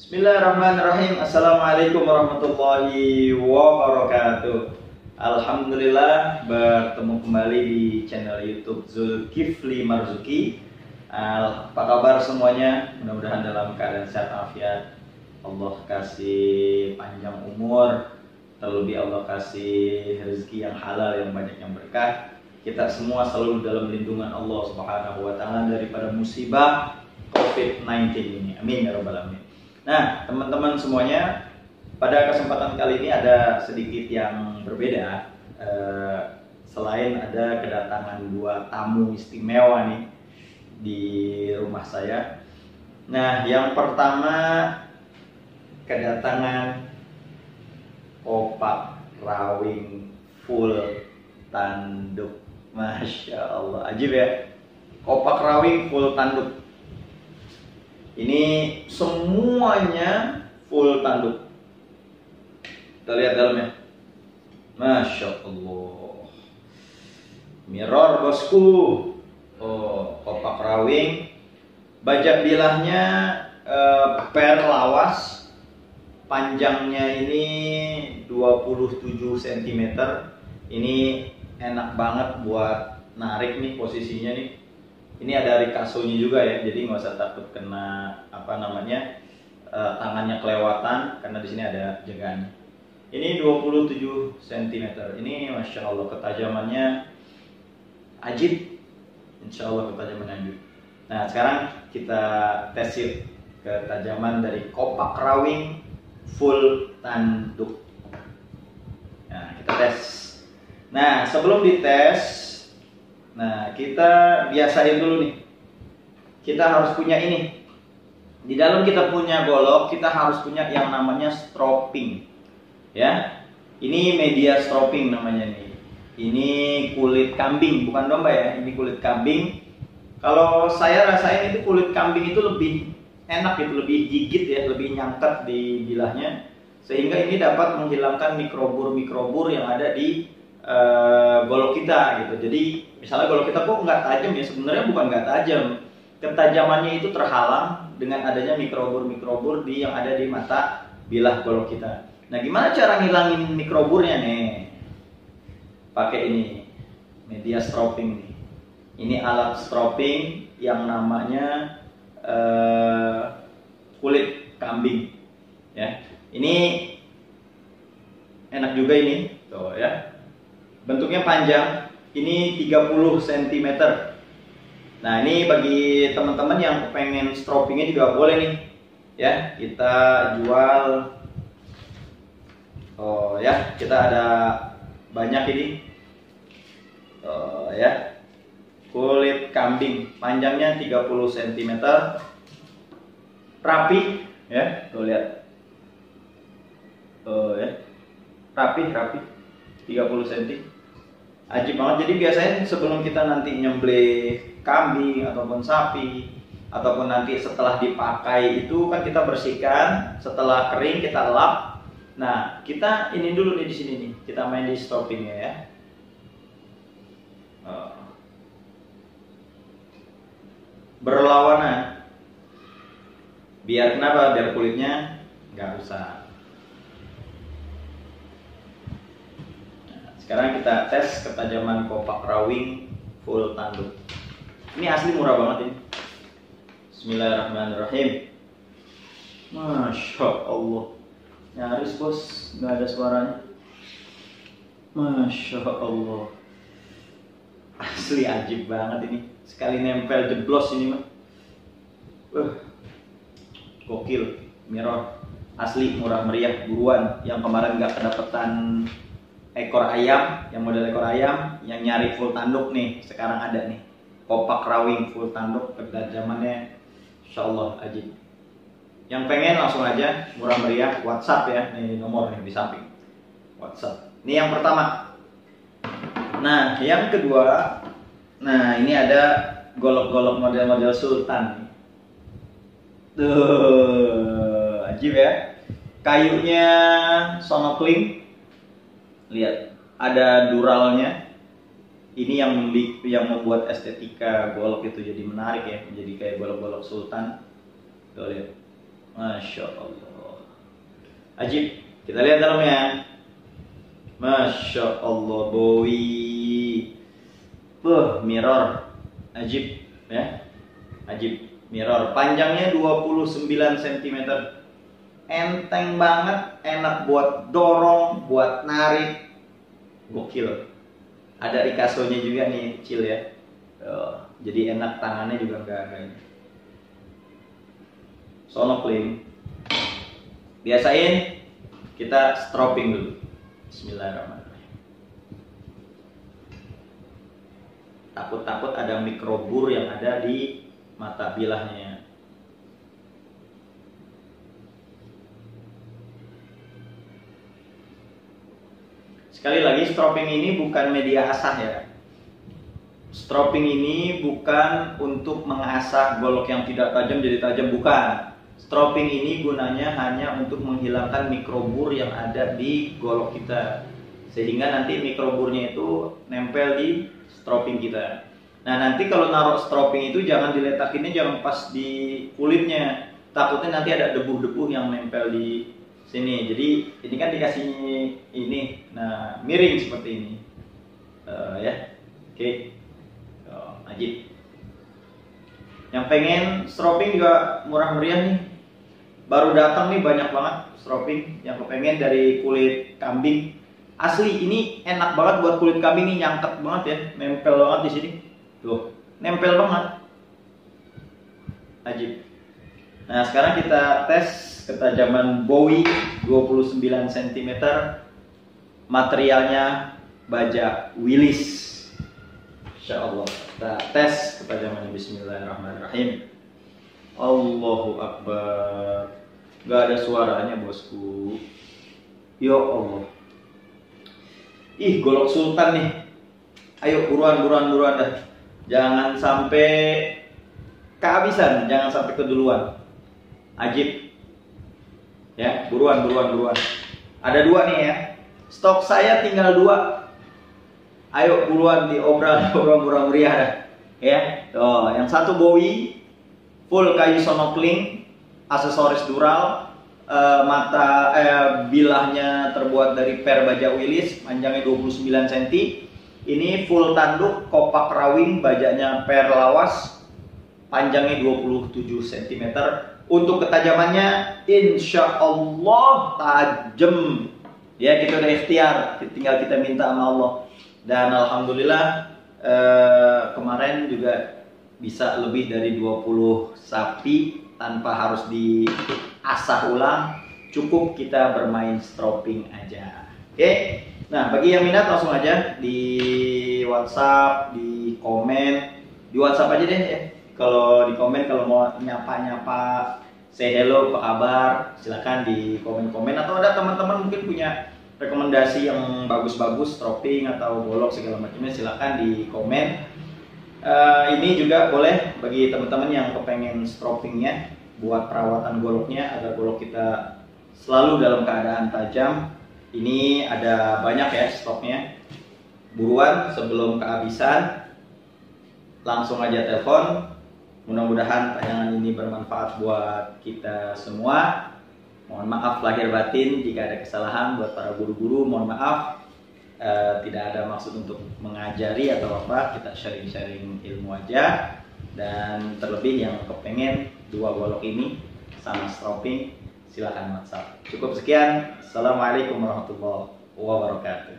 Bismillahirrahmanirrahim. Assalamualaikum warahmatullahi wabarakatuh. Alhamdulillah bertemu kembali di channel YouTube Zulkifli Marzuki. Apa kabar semuanya? Mudah-mudahan dalam keadaan sehat walafiat. Allah kasih panjang umur, terlebih Allah kasih rezeki yang halal, yang banyak, yang berkah. Kita semua selalu dalam lindungan Allah Subhanahu wa taala daripada musibah COVID-19 ini. Amin ya rabbal alamin. Nah, teman-teman semuanya, pada kesempatan kali ini ada sedikit yang berbeda. Selain ada kedatangan dua tamu istimewa nih di rumah saya. Nah, yang pertama kedatangan opak rawing full tanduk. Masya Allah, ajib ya. Opak rawing full tanduk. Ini semuanya full tanduk. Kita lihat dalamnya. Masya Allah. Mirror bosku. Oh, opak rawing. Bajak bilahnya per lawas. Panjangnya ini 27 cm. Ini enak banget buat narik nih posisinya nih. Ini ada rikasonya juga ya, jadi nggak usah takut kena tangannya kelewatan, karena di sini ada jagaannya. Ini 27 cm. Ini masya Allah ketajamannya ajib. Insya Allah ketajaman ajib. Nah, sekarang kita tes yuk ketajaman dari opak rawing full tanduk. Nah, kita tes. Nah, sebelum dites, kita biasain dulu nih. Kita harus punya ini. Di dalam kita punya golok, kita harus punya yang namanya stropping. Ya. Ini media stropping namanya nih. Ini kulit kambing, bukan domba ya. Ini kulit kambing. Kalau saya rasain itu kulit kambing itu lebih enak gitu, lebih gigit ya, lebih nyangkut di bilahnya. Sehingga ini dapat menghilangkan mikrobur-mikrobur yang ada di golok kita gitu. Jadi misalnya golok kita kok nggak tajam ya, sebenarnya bukan nggak tajam, ketajamannya itu terhalang dengan adanya mikrobur-mikrobur yang ada di mata bilah golok kita. Nah, gimana cara ngilangin mikroburnya nih? Pakai ini media stropping nih. Ini alat stropping yang namanya kulit kambing ya. Ini enak juga ini tuh ya. Bentuknya panjang, ini 30 cm. Nah, ini bagi teman-teman yang pengen stroppingnya juga boleh nih. Ya, kita jual. Oh ya, kita ada banyak ini. Oh ya. Kulit kambing, panjangnya 30 cm. Rapi, ya. Tuh lihat. Oh ya. Rapi 30 cm. Ajib banget. Jadi biasanya sebelum kita nanti nyembelih kambing ataupun sapi, ataupun nanti setelah dipakai itu kan kita bersihkan, setelah kering kita lap. Nah, kita ini dulu nih di sini nih, kita main di stroppingnya ya. Berlawanan. Biar kenapa? Biar kulitnya nggak rusak. Sekarang kita tes ketajaman opak rawing full tanduk. Ini asli murah banget ini. Bismillahirrahmanirrahim. Masya Allah. Nyaris bos, nggak ada suaranya. Masya Allah. Asli ajib banget ini. Sekali nempel jeblos ini mah. Gokil. Mirror. Asli murah meriah, buruan. Yang kemarin nggak kedapetan ekor ayam, yang model ekor ayam, yang nyari full tanduk nih, sekarang ada nih opak rawing full tanduk, ketajamannya insya Allah ajib. Yang pengen langsung aja, murah meriah, WhatsApp ya, nih nomor nih di samping WhatsApp. Ini yang pertama. Nah, yang kedua, nah ini ada golok-golok model-model sultan. Tuh, ajib ya. Kayunya Sonokling. Lihat, ada duralnya. Ini yang membuat estetika golok itu jadi menarik ya, menjadi kayak golok-golok sultan. Tuh lihat. Masya Allah. Ajib. Kita lihat dalamnya. Masya Allah, Bowie. Mirror. Ajib ya. Ajib. Mirror. Panjangnya 29 cm. Enteng banget, enak buat dorong, buat narik. Gokil. Ada Picasso-nya juga nih, kecil ya. Jadi enak, tangannya juga enggak ini. Sonokling. Biasain kita stropping dulu. Bismillahirrahmanirrahim. Takut-takut ada mikrobur yang ada di mata bilahnya. Sekali lagi, stropping ini bukan media asah ya. Stropping ini bukan untuk mengasah golok yang tidak tajam jadi tajam, bukan. Stropping ini gunanya hanya untuk menghilangkan mikrobur yang ada di golok kita, sehingga nanti mikroburnya itu nempel di stropping kita. Nah, nanti kalau naruh stropping itu jangan diletakinnya jangan pas di kulitnya, takutnya nanti ada debu-debu yang nempel di sini. Jadi ini kan dikasih ini, nah miring seperti ini, ya. Oke. Ajib. Yang pengen stropping juga murah meriah nih, baru datang nih banyak banget stropping. Yang kepengen dari kulit kambing, asli ini enak banget buat kulit kambing, ini nyangkep banget ya, nempel banget di sini, tuh nempel banget. Ajib. Nah, sekarang kita tes ketajaman Bowie 29 cm, materialnya baja Willis. Insya Allah kita tes ketajamannya. Bismillahirrahmanirrahim. Allahu Akbar. Gak ada suaranya bosku. Ya Allah. Ih, golok sultan nih. Ayo buruan dah. Jangan sampai kehabisan, jangan sampai keduluan. Ajib. Ya, buruan. Ada 2 nih ya. Stok saya tinggal 2. Ayo buruan diobral murah meriah dah. Ya. Oh, yang satu Bowie full kayu sonokling, aksesoris dural, bilahnya terbuat dari per baja Willis, panjangnya 29 cm. Ini full tanduk, kopak rawing, bajanya per lawas, panjangnya 27 cm. Untuk ketajamannya insya Allah tajam. Ya, kita udah ikhtiar, tinggal kita minta sama Allah. Dan alhamdulillah kemarin juga bisa lebih dari 20 sapi tanpa harus diasah ulang. Cukup kita bermain stropping aja. Oke. Nah, bagi yang minat langsung aja di WhatsApp, di komen. Di WhatsApp aja deh ya. Kalau di komen, kalau mau nyapa, say hello, apa kabar, silakan di komen-komen. Atau ada teman-teman mungkin punya rekomendasi yang bagus-bagus, stropping atau golok segala macamnya, silakan di komen. Ini juga boleh bagi teman-teman yang kepengen stroppingnya buat perawatan goloknya agar golok kita selalu dalam keadaan tajam. Ini ada banyak ya stoknya. Buruan sebelum kehabisan, langsung aja telepon. Mudah-mudahan tayangan ini bermanfaat buat kita semua. Mohon maaf lahir batin jika ada kesalahan buat para guru-guru, mohon maaf. Tidak ada maksud untuk mengajari atau apa, kita sharing-sharing ilmu aja. Dan terlebih yang kepengen 2 golok ini sama stropping, silakan WhatsApp. Cukup sekian. Assalamualaikum warahmatullahi wabarakatuh.